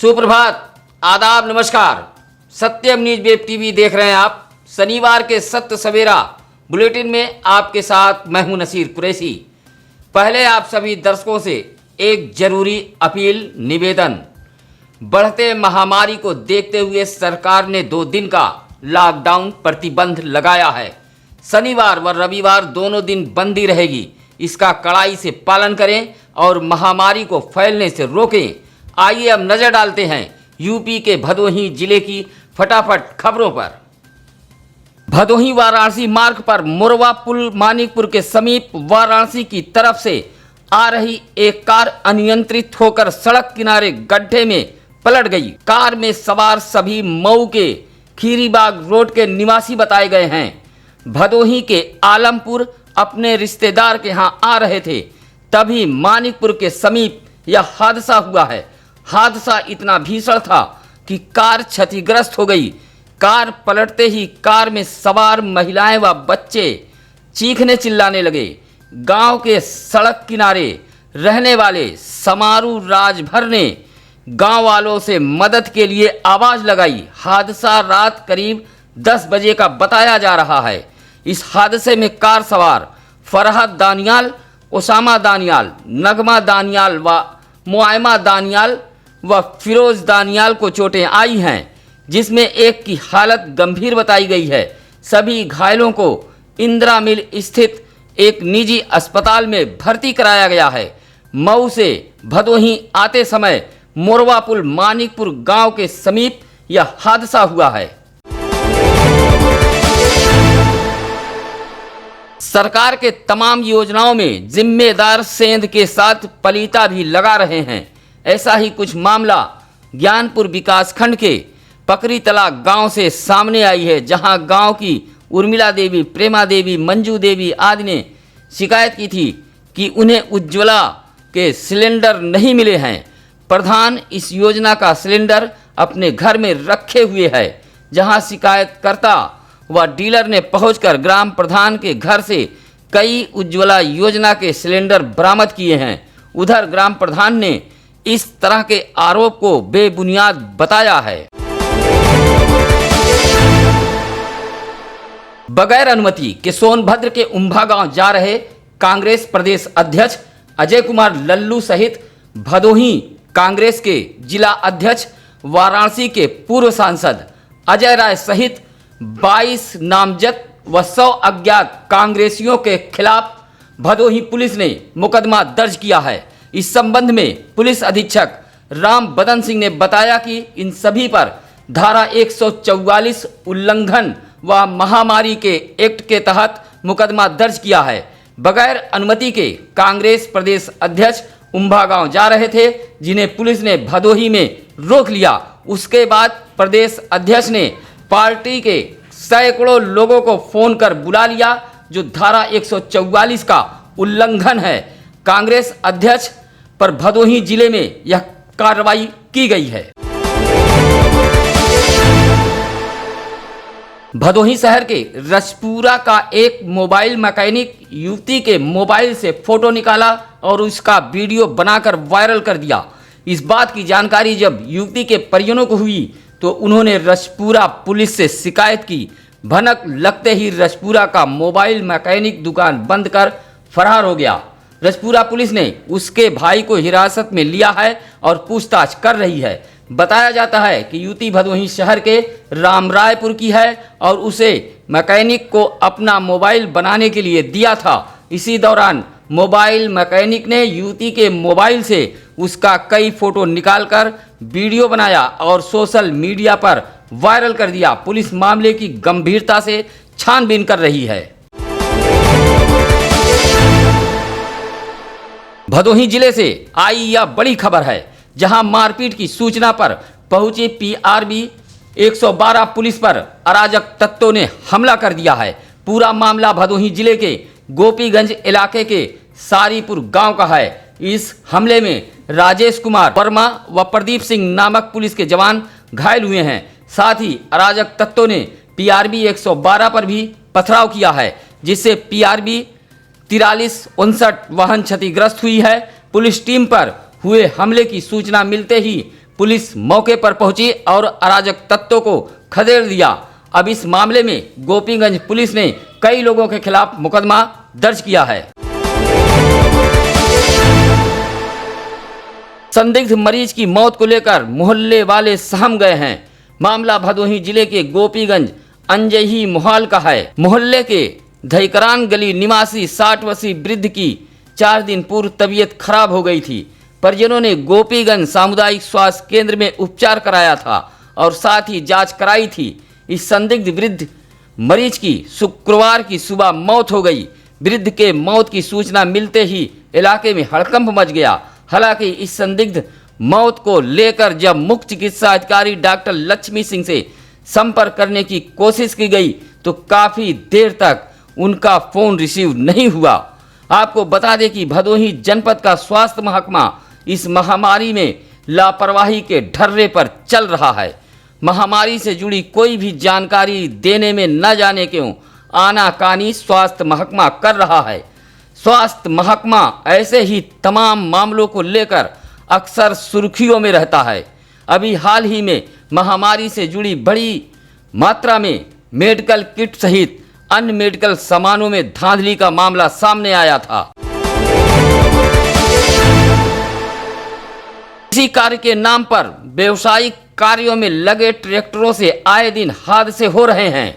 सुप्रभात, आदाब, नमस्कार। सत्यम न्यूज वेब टीवी देख रहे हैं आप। शनिवार के सत्य सवेरा बुलेटिन में आपके साथ मैं हूं नसीर कुरैशी। पहले आप सभी दर्शकों से एक जरूरी अपील निवेदन। बढ़ते महामारी को देखते हुए सरकार ने 2 दिन का लॉकडाउन प्रतिबंध लगाया है। शनिवार व रविवार दोनों दिन बंदी रहेगी। इसका कड़ाई से पालन करें और महामारी को फैलने से रोकें। आइए अब नजर डालते हैं यूपी के भदोही जिले की फटाफट खबरों पर। भदोही वाराणसी मार्ग पर मोरवा पुल मानिकपुर के समीप वाराणसी की तरफ से आ रही एक कार अनियंत्रित होकर सड़क किनारे गड्ढे में पलट गई। कार में सवार सभी मऊ के खीरीबाग रोड के निवासी बताए गए हैं। भदोही के आलमपुर अपने रिश्तेदार के यहाँ आ रहे थे, तभी मानिकपुर के समीप यह हादसा हुआ है। हादसा इतना भीषण था कि कार क्षतिग्रस्त हो गई। कार पलटते ही कार में सवार महिलाएं व बच्चे चीखने चिल्लाने लगे। गांव के सड़क किनारे रहने वाले समारू राजभर ने गांव वालों से मदद के लिए आवाज लगाई। हादसा रात करीब 10 बजे का बताया जा रहा है। इस हादसे में कार सवार फरहत दानियाल, ओसामा दानियाल, नगमा दानियाल व मुआयमा दानियाल व फिरोज दानियाल को चोटें आई हैं, जिसमें एक की हालत गंभीर बताई गई है। सभी घायलों को इंदिरा मिल स्थित एक निजी अस्पताल में भर्ती कराया गया है। मऊ से भदोही आते समय मोरवा पुल मानिकपुर गांव के समीप यह हादसा हुआ है। सरकार के तमाम योजनाओं में जिम्मेदार सेंध के साथ पलीता भी लगा रहे हैं। ऐसा ही कुछ मामला ज्ञानपुर विकासखंड के पकरीतला गांव से सामने आई है, जहां गांव की उर्मिला देवी, प्रेमा देवी, मंजू देवी आदि ने शिकायत की थी कि उन्हें उज्ज्वला के सिलेंडर नहीं मिले हैं। प्रधान इस योजना का सिलेंडर अपने घर में रखे हुए है, जहां शिकायतकर्ता व डीलर ने पहुंचकर ग्राम प्रधान के घर से कई उज्ज्वला योजना के सिलेंडर बरामद किए हैं। उधर ग्राम प्रधान ने इस तरह के आरोप को बेबुनियाद बताया है। बगैर अनुमति के सोनभद्र के उम्भा गांव जा रहे कांग्रेस प्रदेश अध्यक्ष अजय कुमार लल्लू सहित भदोही कांग्रेस के जिला अध्यक्ष, वाराणसी के पूर्व सांसद अजय राय सहित 22 नामजद व 100 अज्ञात कांग्रेसियों के खिलाफ भदोही पुलिस ने मुकदमा दर्ज किया है। इस संबंध में पुलिस अधीक्षक राम बदन सिंह ने बताया कि इन सभी पर धारा 144 उल्लंघन व महामारी के एक्ट के तहत मुकदमा दर्ज किया है। बगैर अनुमति के कांग्रेस प्रदेश अध्यक्ष उम्भा गांव जा रहे थे, जिन्हें पुलिस ने भदोही में रोक लिया। उसके बाद प्रदेश अध्यक्ष ने पार्टी के सैकड़ों लोगों को फोन कर बुला लिया, जो धारा 144 का उल्लंघन है। कांग्रेस अध्यक्ष पर भदोही जिले में यह कार्रवाई की गई है। भदोही शहर के रसपुरा का एक मोबाइल मैकेनिक युवती के मोबाइल से फोटो निकाला और उसका वीडियो बनाकर वायरल कर दिया। इस बात की जानकारी जब युवती के परिजनों को हुई तो उन्होंने रसपुरा पुलिस से शिकायत की। भनक लगते ही रसपुरा का मोबाइल मैकेनिक दुकान बंद कर फरार हो गया। रसपुरा पुलिस ने उसके भाई को हिरासत में लिया है और पूछताछ कर रही है। बताया जाता है कि युवती भदोही शहर के रामरायपुर की है और उसे मैकेनिक को अपना मोबाइल बनाने के लिए दिया था। इसी दौरान मोबाइल मैकेनिक ने युवती के मोबाइल से उसका कई फोटो निकालकर वीडियो बनाया और सोशल मीडिया पर वायरल कर दिया। पुलिस मामले की गंभीरता से छानबीन कर रही है। भदोही जिले से आई यह बड़ी खबर है, जहां मारपीट की सूचना पर पहुंची पीआरबी 112 पुलिस पर अराजक तत्वों ने हमला कर दिया है। पूरा मामला भदोही जिले के गोपीगंज इलाके के सारीपुर गांव का है। इस हमले में राजेश कुमार वर्मा व प्रदीप सिंह नामक पुलिस के जवान घायल हुए हैं। साथ ही अराजक तत्वों ने पीआरबी 112 पर भी पथराव किया है, जिससे पीआरबी 4359 वाहन क्षतिग्रस्त हुई है। पुलिस टीम पर हुए हमले की सूचना मिलते ही पुलिस मौके पर पहुंची और अराजक तत्वों को खदेड़ दिया। अब इस मामले में गोपीगंज पुलिस ने कई लोगों के खिलाफ मुकदमा दर्ज किया है। संदिग्ध मरीज की मौत को लेकर मोहल्ले वाले सहम गए हैं। मामला भदोही जिले के गोपीगंज अंजही मोहाल का है। मोहल्ले के धईकरान गली निवासी 60 वर्षीय वृद्ध की 4 दिन पूर्व तबीयत खराब हो गई थी। परिजनों ने गोपीगंज सामुदायिक स्वास्थ्य केंद्र में उपचार कराया था और साथ ही जांच कराई थी। इस संदिग्ध वृद्ध मरीज की शुक्रवार की सुबह मौत हो गई। वृद्ध के मौत की सूचना मिलते ही इलाके में हड़कंप मच गया। हालांकि इस संदिग्ध मौत को लेकर जब मुख्य चिकित्सा अधिकारी डॉक्टर लक्ष्मी सिंह से संपर्क करने की कोशिश की गई तो काफी देर तक उनका फोन रिसीव नहीं हुआ। आपको बता दें कि भदोही जनपद का स्वास्थ्य महकमा इस महामारी में लापरवाही के ढर्रे पर चल रहा है। महामारी से जुड़ी कोई भी जानकारी देने में न जाने क्यों आनाकानी स्वास्थ्य महकमा कर रहा है। स्वास्थ्य महकमा ऐसे ही तमाम मामलों को लेकर अक्सर सुर्खियों में रहता है। अभी हाल ही में महामारी से जुड़ी बड़ी मात्रा में मेडिकल किट सहित अन्य मेडिकल सामानों में धांधली का मामला सामने आया था। इसी कार्य के नाम पर व्यवसायिक कार्यों में लगे ट्रैक्टरों से आए दिन हादसे हो रहे हैं।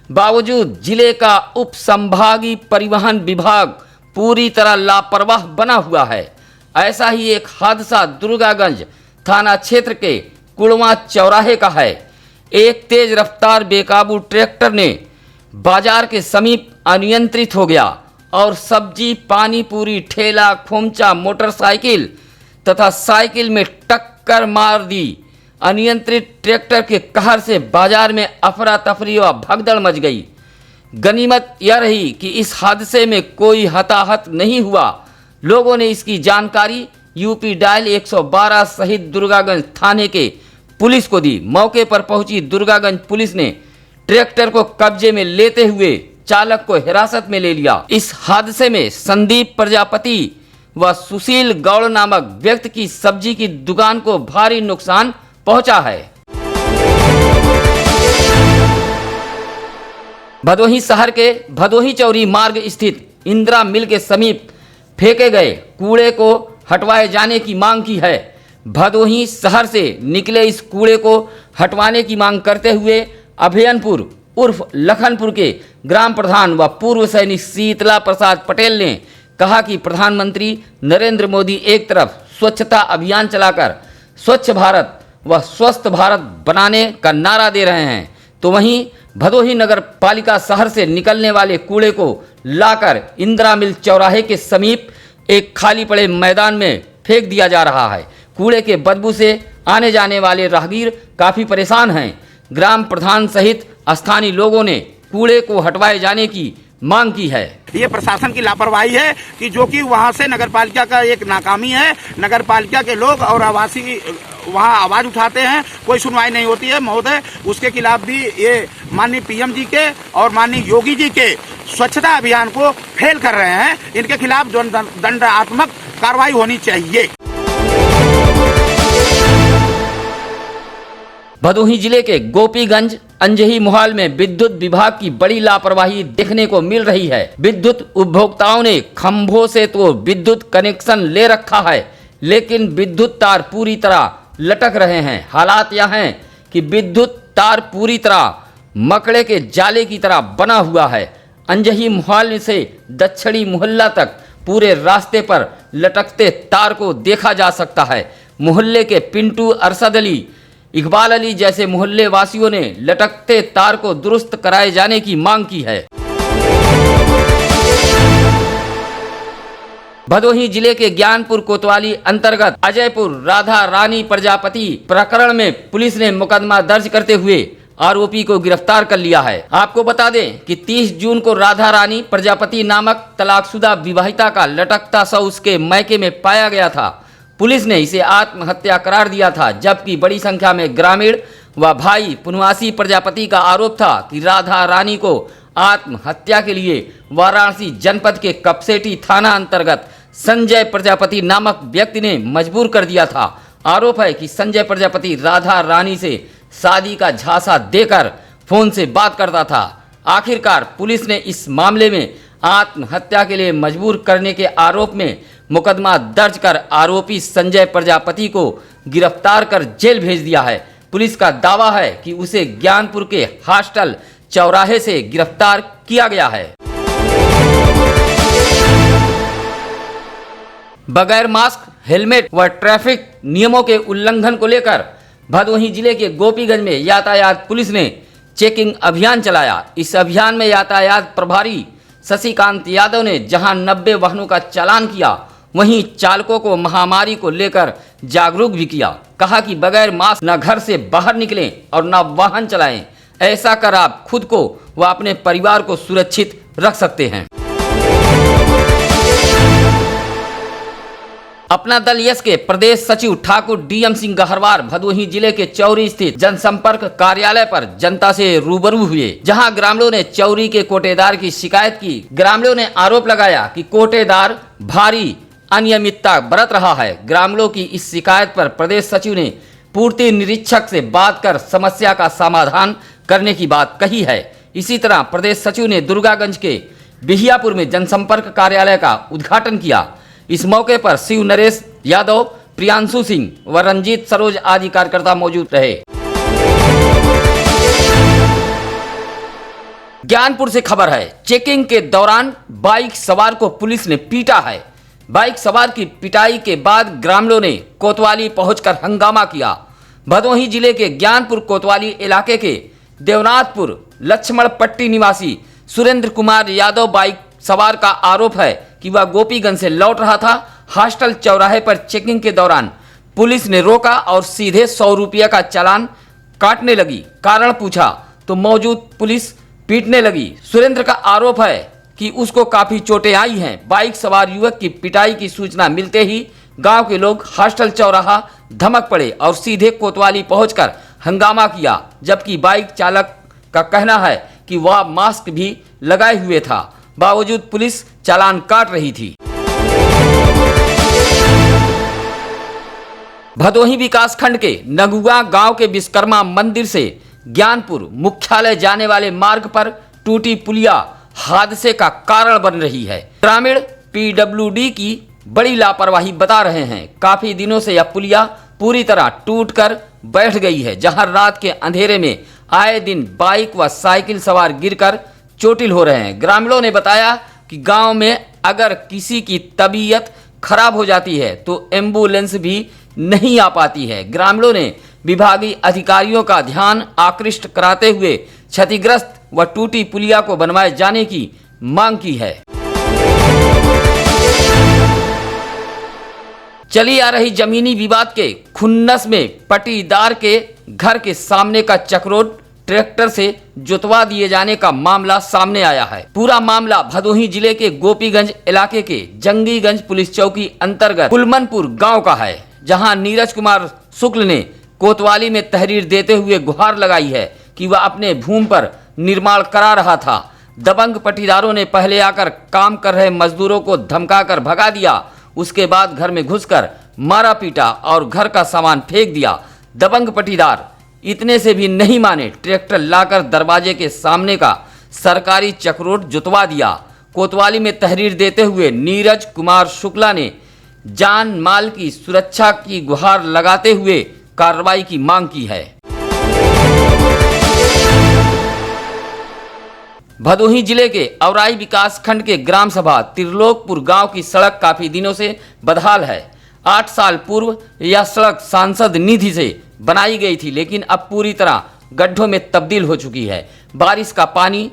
बावजूद जिले का उप संभागीय परिवहन विभाग पूरी तरह लापरवाह बना हुआ है। ऐसा ही एक हादसा दुर्गागंज थाना क्षेत्र के कुड़वा चौराहे का है। एक तेज रफ्तार बेकाबू ट्रैक्टर ने बाजार के समीप अनियंत्रित हो गया और सब्जी, पानी पूरी, ठेला, खोमचा, मोटरसाइकिल तथा साइकिल में टक्कर मार दी। अनियंत्रित ट्रैक्टर के कहर से बाजार में अफरा तफरी व भगदड़ मच गई। गनीमत यह रही कि इस हादसे में कोई हताहत नहीं हुआ। लोगों ने इसकी जानकारी यूपी डायल 112 सहित दुर्गागंज थाने के पुलिस को दी। मौके पर पहुंची दुर्गागंज पुलिस ने ट्रैक्टर को कब्जे में लेते हुए चालक को हिरासत में ले लिया। इस हादसे में संदीप प्रजापति व सुशील गौड़ नामक व्यक्ति की सब्जी की दुकान को भारी नुकसान पहुंचा है। भदोही शहर के भदोही चौरी मार्ग स्थित इंदिरा मिल के समीप फेंके गए कूड़े को हटवाए जाने की मांग की है। भदोही शहर से निकले इस कूड़े को हटवाने की मांग करते हुए अभियनपुर उर्फ लखनपुर के ग्राम प्रधान व पूर्व सैनिक शीतला प्रसाद पटेल ने कहा कि प्रधानमंत्री नरेंद्र मोदी एक तरफ स्वच्छता अभियान चलाकर स्वच्छ भारत व स्वस्थ भारत बनाने का नारा दे रहे हैं, तो वहीं भदोही नगर पालिका शहर से निकलने वाले कूड़े को लाकर इंदिरा मिल चौराहे के समीप एक खाली पड़े मैदान में फेंक दिया जा रहा है। कूड़े के बदबू से आने जाने वाले राहगीर काफ़ी परेशान हैं। ग्राम प्रधान सहित स्थानीय लोगों ने कूड़े को हटवाए जाने की मांग की है। ये प्रशासन की लापरवाही है कि जो कि वहाँ से नगर पालिका का एक नाकामी है। नगर पालिका के लोग और आवासी वहाँ आवाज उठाते हैं, कोई सुनवाई नहीं होती है। महोदय, उसके खिलाफ भी ये माननीय पीएम जी के और माननीय योगी जी के स्वच्छता अभियान को फेल कर रहे हैं। इनके खिलाफ दंडात्मक कार्रवाई होनी चाहिए। भदोही जिले के गोपीगंज अंजही मोहाल में विद्युत विभाग की बड़ी लापरवाही देखने को मिल रही है। विद्युत उपभोक्ताओं ने खंभों से तो विद्युत कनेक्शन ले रखा है, लेकिन विद्युत तार पूरी तरह लटक रहे हैं। हालात यह हैं कि विद्युत तार पूरी तरह मकड़े के जाले की तरह बना हुआ है। अंजही मोहाल से दक्षिणी मोहल्ला तक पूरे रास्ते पर लटकते तार को देखा जा सकता है। मोहल्ले के पिंटू, अरशद अली, इकबाल अली जैसे मोहल्ले वासियों ने लटकते तार को दुरुस्त कराए जाने की मांग की है। भदोही जिले के ज्ञानपुर कोतवाली अंतर्गत अजयपुर राधा रानी प्रजापति प्रकरण में पुलिस ने मुकदमा दर्ज करते हुए आरोपी को गिरफ्तार कर लिया है। आपको बता दें कि 30 जून को राधा रानी प्रजापति नामक तलाकशुदा विवाहिता का लटकता शव उसके मैके में पाया गया था। पुलिस ने इसे आत्महत्या करार दिया था, जबकि बड़ी संख्या में ग्रामीण व भाई पुनवासी प्रजापति का आरोप था कि राधा रानी को आत्महत्या के लिए वाराणसी जनपद के कपसेटी थाना अंतर्गत संजय प्रजापति नामक व्यक्ति ने मजबूर कर दिया था आरोप है कि संजय प्रजापति राधा रानी से शादी का झांसा देकर फोन से बात करता था। आखिरकार पुलिस ने इस मामले में आत्महत्या के लिए मजबूर करने के आरोप में मुकदमा दर्ज कर आरोपी संजय प्रजापति को गिरफ्तार कर जेल भेज दिया है। पुलिस का दावा है कि उसे ज्ञानपुर के हॉस्टल चौराहे से गिरफ्तार किया गया है। बगैर मास्क, हेलमेट व ट्रैफिक नियमों के उल्लंघन को लेकर भदोही जिले के गोपीगंज में यातायात पुलिस ने चेकिंग अभियान चलाया। इस अभियान में यातायात प्रभारी शशिकांत यादव ने जहां 90 वाहनों का चालान किया, वहीं चालकों को महामारी को लेकर जागरूक भी किया। कहा कि बगैर मास्क न घर से बाहर निकलें और न वाहन चलाएं। ऐसा कर आप खुद को व अपने परिवार को सुरक्षित रख सकते हैं। अपना दल यस के प्रदेश सचिव ठाकुर डीएम सिंह गहरवार भदोही जिले के चौरी स्थित जनसंपर्क कार्यालय पर जनता से रूबरू हुए, जहां ग्रामीणों ने चौरी के कोटेदार की शिकायत की। ग्रामीणों ने आरोप लगाया कि कोटेदार भारी अनियमितता बरत रहा है। ग्रामीणों की इस शिकायत पर प्रदेश सचिव ने पूर्ति निरीक्षक से बात कर समस्या का समाधान करने की बात कही है। इसी तरह प्रदेश सचिव ने दुर्गागंज के बिहियापुर में जनसंपर्क कार्यालय का उद्घाटन किया। इस मौके पर शिव नरेश यादव, प्रियांशु सिंह व रंजीत सरोज आदि कार्यकर्ता मौजूद रहे। ज्ञानपुर से खबर है, चेकिंग के दौरान बाइक सवार को पुलिस ने पीटा है। बाइक सवार की पिटाई के बाद ग्रामीणों ने कोतवाली पहुंचकर हंगामा किया। भदोही जिले के ज्ञानपुर कोतवाली इलाके के देवनाथपुर लक्ष्मण पट्टी निवासी सुरेंद्र कुमार यादव बाइक सवार का आरोप है कि वह गोपीगंज से लौट रहा था। हॉस्टल चौराहे पर चेकिंग के दौरान पुलिस ने रोका और सीधे 100 रुपये का चालान काटने लगी। कारण पूछा तो मौजूद पुलिस पीटने लगी। सुरेंद्र का आरोप है कि उसको काफी चोटें आई हैं। बाइक सवार युवक की पिटाई की सूचना मिलते ही गांव के लोग हॉस्टल चौराहा धमक पड़े और सीधे कोतवाली पहुंचकर हंगामा किया, जबकि बाइक चालक का कहना है कि वह मास्क भी लगाए हुए था, बावजूद पुलिस चालान काट रही थी। भदोही विकास खंड के नगुआ गांव के विश्वकर्मा मंदिर से ज्ञानपुर मुख्यालय जाने वाले मार्ग पर टूटी पुलिया हादसे का कारण बन रही है। ग्रामीण पीडब्ल्यूडी की बड़ी लापरवाही बता रहे हैं। काफी दिनों से यह पुलिया पूरी तरह टूटकर बैठ गई है, जहां रात के अंधेरे में आए दिन बाइक व साइकिल सवार गिरकर चोटिल हो रहे हैं। ग्रामीणों ने बताया कि गांव में अगर किसी की तबीयत खराब हो जाती है तो एम्बुलेंस भी नहीं आ पाती है। ग्रामीणों ने विभागीय अधिकारियों का ध्यान आकृष्ट कराते हुए क्षतिग्रस्त व टूटी पुलिया को बनवाए जाने की मांग की है। चली आ रही जमीनी विवाद के खुन्नस में पट्टीदार के घर के सामने का चक्रोड ट्रैक्टर से जुतवा दिए जाने का मामला सामने आया है। पूरा मामला भदोही जिले के गोपीगंज इलाके के जंगीगंज पुलिस चौकी अंतर्गत कुलमनपुर गांव का है, जहां नीरज कुमार शुक्ल ने कोतवाली में तहरीर देते हुए गुहार लगाई है कि वह अपने भूमि पर निर्माण करा रहा था। दबंग पट्टीदारों ने पहले आकर काम कर रहे मजदूरों को धमकाकर भगा दिया, उसके बाद घर में घुसकर मारा पीटा और घर का सामान फेंक दिया। दबंग पट्टीदार इतने से भी नहीं माने, ट्रैक्टर लाकर दरवाजे के सामने का सरकारी चक्रोट जुतवा दिया। कोतवाली में तहरीर देते हुए नीरज कुमार शुक्ला ने जान माल की सुरक्षा की गुहार लगाते हुए कार्रवाई की मांग की है। भदोही जिले के औराई विकास खंड के ग्राम सभा त्रिलोकपुर गांव की सड़क काफी दिनों से बदहाल है। 8 साल पूर्व यह सड़क सांसद निधि से बनाई गई थी, लेकिन अब पूरी तरह गड्ढों में तब्दील हो चुकी है। बारिश का पानी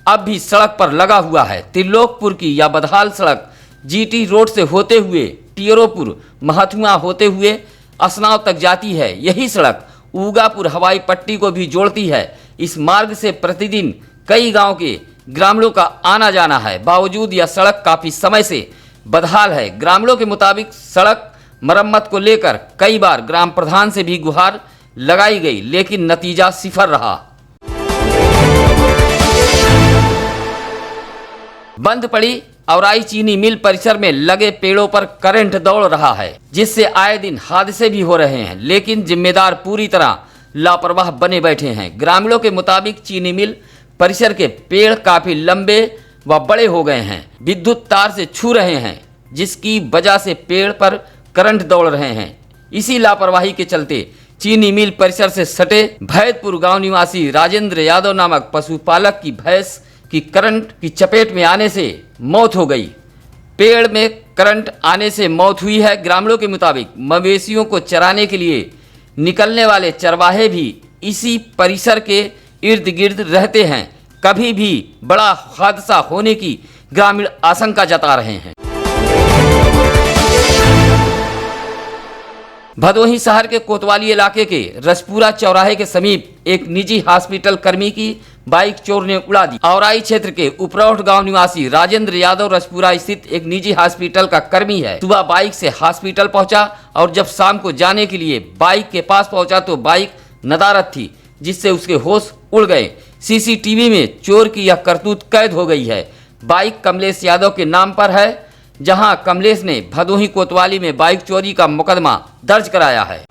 अब भी सड़क पर लगा हुआ है। त्रिलोकपुर की यह बदहाल सड़क जीटी रोड से होते हुए टियरोपुर महथुआ होते हुए असनाव तक जाती है। यही सड़क ऊगापुर हवाई पट्टी को भी जोड़ती है। इस मार्ग से प्रतिदिन कई गांव के ग्रामीणों का आना जाना है। बावजूद यह सड़क काफी समय से बदहाल है। ग्रामीणों के मुताबिक सड़क मरम्मत को लेकर कई बार ग्राम प्रधान से भी गुहार लगाई गई, लेकिन नतीजा सिफर रहा। बंद पड़ी औराई चीनी मिल परिसर में लगे पेड़ों पर करंट दौड़ रहा है, जिससे आए दिन हादसे भी हो रहे हैं, लेकिन जिम्मेदार पूरी तरह लापरवाह बने बैठे हैं। ग्रामीणों के मुताबिक चीनी मिल परिसर के पेड़ काफी लंबे व बड़े हो गए हैं, विद्युत तार से छू रहे हैं, जिसकी वजह से पेड़ पर करंट दौड़ रहे हैं। इसी लापरवाही के चलते चीनी मिल परिसर से सटे भैदपुर गांव निवासी राजेंद्र यादव नामक पशुपालक की भैंस की करंट की चपेट में आने से मौत हो गई। पेड़ में करंट आने से मौत हुई है। ग्रामीणों के मुताबिक मवेशियों को चराने के लिए निकलने वाले चरवाहे भी इसी परिसर के इर्द गिर्द रहते हैं। कभी भी बड़ा हादसा होने की ग्रामीण आशंका जता रहे हैं। भदोही शहर के कोतवाली इलाके के रसपुरा चौराहे के समीप एक निजी हॉस्पिटल कर्मी की बाइक चोर ने उड़ा दी। औराई क्षेत्र के उपरौठ गांव निवासी राजेंद्र यादव रसपुरा स्थित एक निजी हॉस्पिटल का कर्मी है। सुबह बाइक से हॉस्पिटल पहुंचा और जब शाम को जाने के लिए बाइक के पास पहुंचा तो बाइक नदारद थी, जिससे उसके होश उड़ गए। सीसीटीवी में चोर की यह करतूत कैद हो गई है। बाइक कमलेश यादव के नाम पर है, जहां कमलेश ने भदोही कोतवाली में बाइक चोरी का मुकदमा दर्ज कराया है।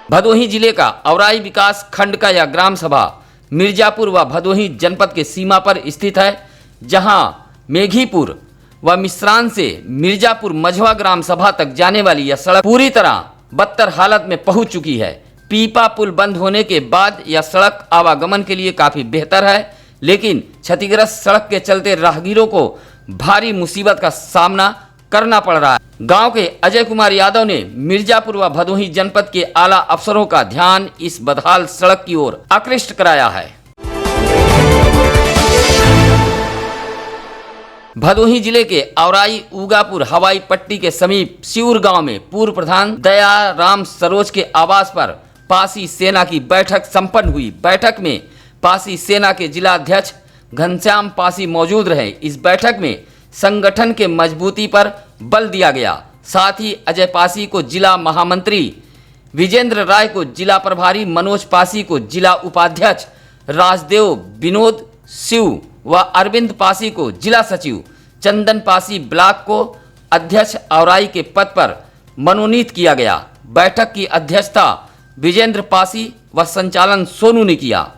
भदोही जिले का औराई विकास खंड का यह ग्राम सभा मिर्जापुर व भदोही जनपद के सीमा पर स्थित है, जहां मेघीपुर व मिश्रान से मिर्जापुर मझवा ग्राम सभा तक जाने वाली यह सड़क पूरी तरह बदतर हालत में पहुंच चुकी है। पीपा पुल बंद होने के बाद यह सड़क आवागमन के लिए काफी बेहतर है, लेकिन क्षतिग्रस्त सड़क के चलते राहगीरों को भारी मुसीबत का सामना करना पड़ रहा है। गांव के अजय कुमार यादव ने मिर्जापुर व भदोही जनपद के आला अफसरों का ध्यान इस बदहाल सड़क की ओर आकृष्ट कराया है। भदोही जिले के औराई उगापुर हवाई पट्टी के समीप सिउर गांव में पूर्व प्रधान दयाराम सरोज के आवास पर पासी सेना की बैठक संपन्न हुई। बैठक में पासी सेना के जिला अध्यक्ष घनश्याम पासी मौजूद रहे। इस बैठक में संगठन के मजबूती पर बल दिया गया। साथ ही अजय पासी को जिला महामंत्री, विजेंद्र राय को जिला प्रभारी, मनोज पासी को जिला उपाध्यक्ष, राजदेव विनोद शिव व अरविंद पासी को जिला सचिव, चंदन पासी ब्लॉक को अध्यक्ष औराई के पद पर मनोनीत किया गया। बैठक की अध्यक्षता विजेंद्र पासी व संचालन सोनू ने किया।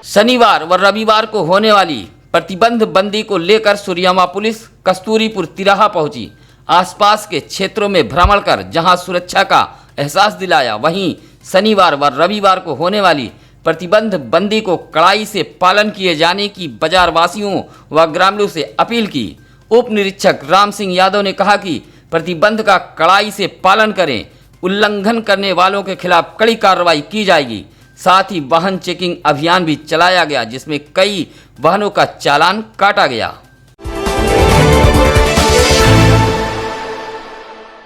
शनिवार व रविवार को होने वाली प्रतिबंध बंदी को लेकर सूर्यामा पुलिस कस्तूरीपुर तिराहा पहुंची। आसपास के क्षेत्रों में भ्रमण कर जहां सुरक्षा का एहसास दिलाया, वहीं शनिवार व रविवार को होने वाली प्रतिबंध बंदी को कड़ाई से पालन किए जाने की बाजार वासियों व ग्रामीणों से अपील की। उप निरीक्षक राम सिंह यादव ने कहा कि प्रतिबंध का कड़ाई से पालन करें, उल्लंघन करने वालों के खिलाफ कड़ी कार्रवाई की जाएगी। साथ ही वाहन चेकिंग अभियान भी चलाया गया, जिसमें कई वाहनों का चालान काटा गया।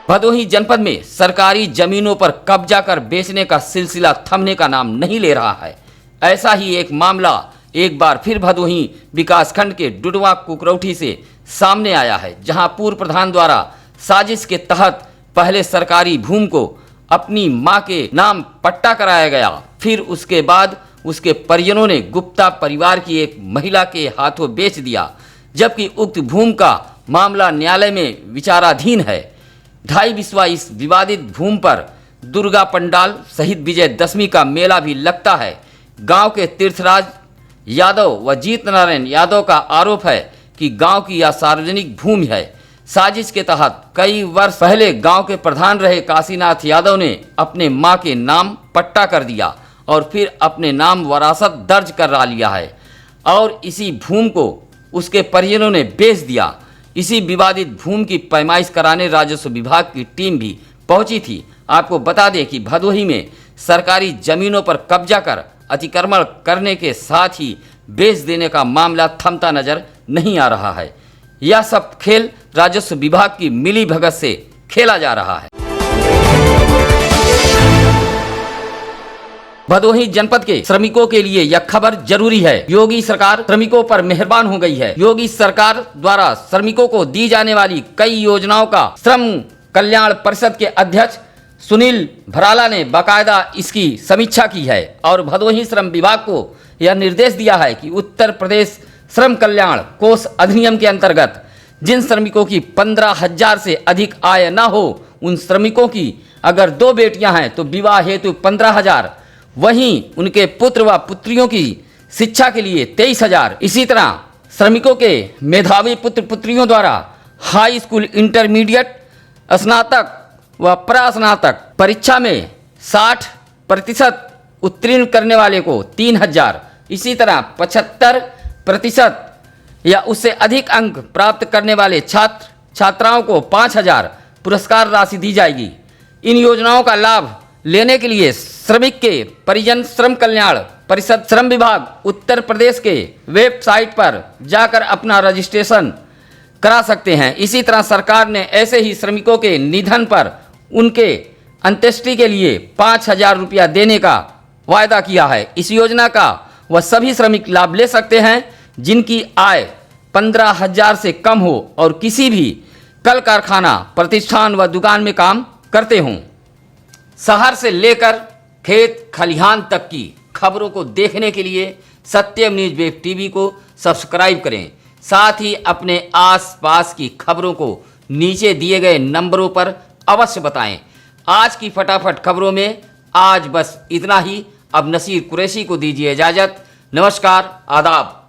भदोही जनपद में सरकारी जमीनों पर कब्जा कर बेचने का सिलसिला थमने का नाम नहीं ले रहा है। ऐसा ही एक मामला एक बार फिर भदोही विकासखंड के डुडवा कुकरौठी से सामने आया है, जहां पूर्व प्रधान द्वारा साजिश के तहत पहले सरकारी भूमि को अपनी मां के नाम पट्टा कराया गया। फिर उसके बाद उसके परिजनों ने गुप्ता परिवार की एक महिला के हाथों बेच दिया, जबकि उक्त भूमि का मामला न्यायालय में विचाराधीन है। 2.5 बिस्वा इस विवादित भूमि पर दुर्गा पंडाल सहित विजयदशमी का मेला भी लगता है। गांव के तीर्थराज यादव व जीत नारायण यादव का आरोप है कि गांव की यह सार्वजनिक भूमि है। साजिश के तहत कई वर्ष पहले गांव के प्रधान रहे काशीनाथ यादव ने अपने मां के नाम पट्टा कर दिया और फिर अपने नाम वरासत दर्ज करा लिया है और इसी भूमि को उसके परिजनों ने बेच दिया। इसी विवादित भूमि की पैमाइश कराने राजस्व विभाग की टीम भी पहुंची थी। आपको बता दें कि भदोही में सरकारी जमीनों पर कब्जा कर अतिक्रमण करने के साथ ही बेच देने का मामला थमता नजर नहीं आ रहा है। यह सब खेल राजस्व विभाग की मिली भगत से खेला जा रहा है। भदोही जनपद के श्रमिकों के लिए यह खबर जरूरी है। योगी सरकार श्रमिकों पर मेहरबान हो गई है। योगी सरकार द्वारा श्रमिकों को दी जाने वाली कई योजनाओं का श्रम कल्याण परिषद के अध्यक्ष सुनील भराला ने बाकायदा इसकी समीक्षा की है और भदोही श्रम विभाग को यह निर्देश दिया है कि उत्तर प्रदेश श्रम कल्याण कोष अधिनियम के अंतर्गत जिन श्रमिकों की 15,000 से अधिक आय न हो, उन श्रमिकों की अगर 2 बेटियां हैं तो विवाह हेतु 15,000, वहीं उनके पुत्र व पुत्रियों की शिक्षा के लिए 23,000। इसी तरह श्रमिकों के मेधावी पुत्र पुत्रियों द्वारा हाई स्कूल, इंटरमीडिएट, स्नातक व प्रास्नातक परीक्षा में 60% उत्तीर्ण करने वाले को 3,000, इसी तरह 75% या उससे अधिक अंक प्राप्त करने वाले छात्र छात्राओं को 5,000 पुरस्कार राशि दी जाएगी। इन योजनाओं का लाभ लेने के लिए श्रमिक के परिजन श्रम कल्याण परिषद श्रम विभाग उत्तर प्रदेश के वेबसाइट पर जाकर अपना रजिस्ट्रेशन करा सकते हैं। इसी तरह सरकार ने ऐसे ही श्रमिकों के निधन पर उनके अंत्येष्टि के लिए 5,000 रुपया देने का वायदा किया है। इस योजना का वह सभी श्रमिक लाभ ले सकते हैं जिनकी आय 15,000 से कम हो और किसी भी कल कारखाना, प्रतिष्ठान व दुकान में काम करते हों। शहर से लेकर खेत खलिहान तक की खबरों को देखने के लिए सत्यम न्यूज वेब टीवी को सब्सक्राइब करें। साथ ही अपने आसपास की खबरों को नीचे दिए गए नंबरों पर अवश्य बताएं। आज की फटाफट खबरों में आज बस इतना ही। अब नसीर कुरैशी को दीजिए इजाजत। नमस्कार, आदाब।